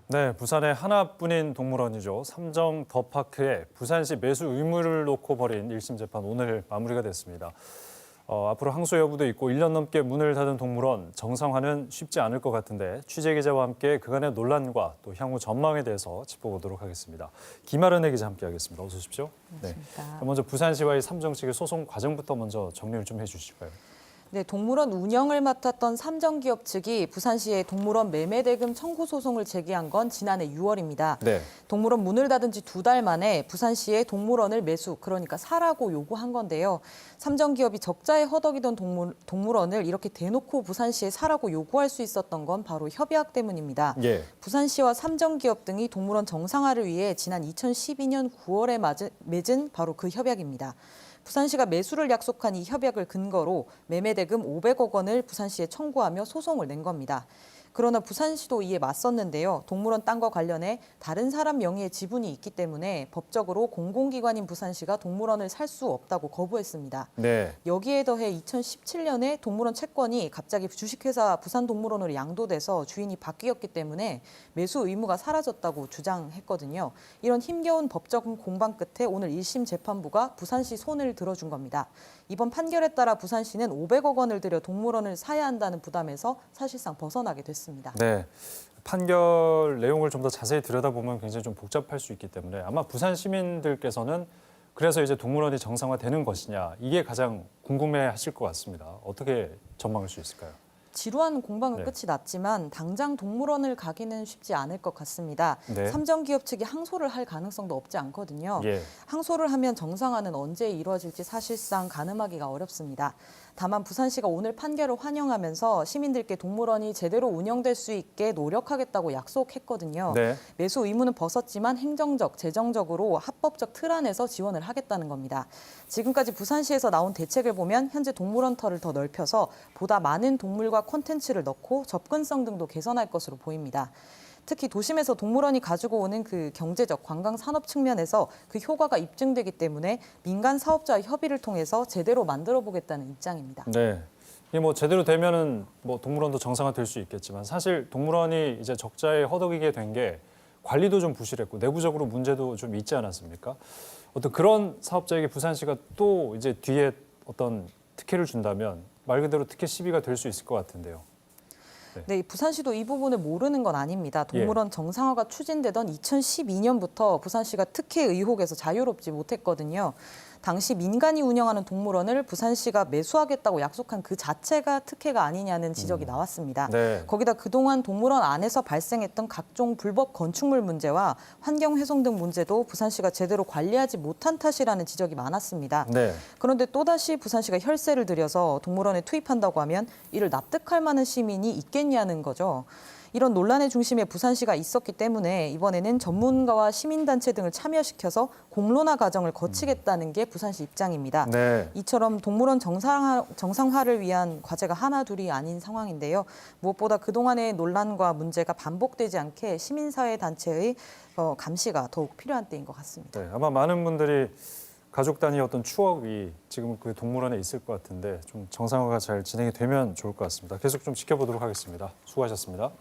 네, 부산의 하나뿐인 동물원이죠. 삼정 더파크에 부산시 매수 의무를 놓고 벌인 1심 재판 오늘 마무리가 됐습니다. 앞으로 항소 여부도 있고 1년 넘게 문을 닫은 동물원 정상화는 쉽지 않을 것 같은데 취재 기자와 함께 그간의 논란과 또 향후 전망에 대해서 짚어보도록 하겠습니다. 김아른의 기자 함께하겠습니다. 어서 오십시오. 네. 먼저 부산시와의 삼정 측의 소송 과정부터 먼저 정리를 좀 해주실까요? 네, 동물원 운영을 맡았던 삼정기업 측이 부산시에 동물원 매매대금 청구 소송을 제기한 건 지난해 6월입니다. 네. 동물원 문을 닫은 지 2달 만에 부산시에 동물원을 매수, 그러니까 사라고 요구한 건데요. 삼정기업이 적자에 허덕이던 동물원을 이렇게 대놓고 부산시에 사라고 요구할 수 있었던 건 바로 협약 때문입니다. 예. 부산시와 삼정기업 등이 동물원 정상화를 위해 지난 2012년 9월에 맺은 바로 그 협약입니다. 부산시가 매수를 약속한 이 협약을 근거로 매매대금 500억 원을 부산시에 청구하며 소송을 낸 겁니다. 그러나 부산시도 이에 맞섰는데요. 동물원 땅과 관련해 다른 사람 명의의 지분이 있기 때문에 법적으로 공공기관인 부산시가 동물원을 살 수 없다고 거부했습니다. 네. 여기에 더해 2017년에 동물원 채권이 갑자기 주식회사 부산동물원으로 양도돼서 주인이 바뀌었기 때문에 매수 의무가 사라졌다고 주장했거든요. 이런 힘겨운 법적 공방 끝에 오늘 1심 재판부가 부산시 손을 들어준 겁니다. 이번 판결에 따라 부산시는 500억 원을 들여 동물원을 사야 한다는 부담에서 사실상 벗어나게 됐습니다. 네. 판결 내용을 좀 더 자세히 들여다보면 굉장히 좀 복잡할 수 있기 때문에 아마 부산 시민들께서는 그래서 이제 동물원이 정상화되는 것이냐 이게 가장 궁금해하실 것 같습니다. 어떻게 전망할 수 있을까요? 지루한 공방은 네. 끝이 났지만 당장 동물원을 가기는 쉽지 않을 것 같습니다. 네. 삼정기업 측이 항소를 할 가능성도 없지 않거든요. 예. 항소를 하면 정상화는 언제 이루어질지 사실상 가늠하기가 어렵습니다. 다만 부산시가 오늘 판결을 환영하면서 시민들께 동물원이 제대로 운영될 수 있게 노력하겠다고 약속했거든요. 네. 매수 의무는 벗었지만 행정적, 재정적으로 합법적 틀 안에서 지원을 하겠다는 겁니다. 지금까지 부산시에서 나온 대책을 보면 현재 동물원 터를 더 넓혀서 보다 많은 동물과 콘텐츠를 넣고 접근성 등도 개선할 것으로 보입니다. 특히 도심에서 동물원이 가지고 오는 그 경제적 관광 산업 측면에서 그 효과가 입증되기 때문에 민간 사업자와 협의를 통해서 제대로 만들어 보겠다는 입장입니다. 네. 이게 뭐 제대로 되면은 뭐 동물원도 정상화될 수 있겠지만 사실 동물원이 이제 적자에 허덕이게 된 게 관리도 좀 부실했고 내부적으로 문제도 좀 있지 않았습니까? 어떤 그런 사업자에게 부산시가 또 이제 뒤에 어떤 특혜를 준다면 말 그대로 특혜 시비가 될 수 있을 것 같은데요. 네, 부산시도 이 부분을 모르는 건 아닙니다. 동물원 정상화가 추진되던 2012년부터 부산시가 특혜 의혹에서 자유롭지 못했거든요. 당시 민간이 운영하는 동물원을 부산시가 매수하겠다고 약속한 그 자체가 특혜가 아니냐는 지적이 나왔습니다. 네. 거기다 그동안 동물원 안에서 발생했던 각종 불법 건축물 문제와 환경 훼손 등 문제도 부산시가 제대로 관리하지 못한 탓이라는 지적이 많았습니다. 네. 그런데 또다시 부산시가 혈세를 들여서 동물원에 투입한다고 하면 이를 납득할 만한 시민이 있겠냐는 거죠. 이런 논란의 중심에 부산시가 있었기 때문에 이번에는 전문가와 시민단체 등을 참여시켜서 공론화 과정을 거치겠다는 게 부산시 입장입니다. 네. 이처럼 동물원 정상화를 위한 과제가 하나 둘이 아닌 상황인데요. 무엇보다 그동안의 논란과 문제가 반복되지 않게 시민사회 단체의 감시가 더욱 필요한 때인 것 같습니다. 네. 아마 많은 분들이 가족 단위의 어떤 추억이 지금 그 동물원에 있을 것 같은데 좀 정상화가 잘 진행이 되면 좋을 것 같습니다. 계속 좀 지켜보도록 하겠습니다. 수고하셨습니다.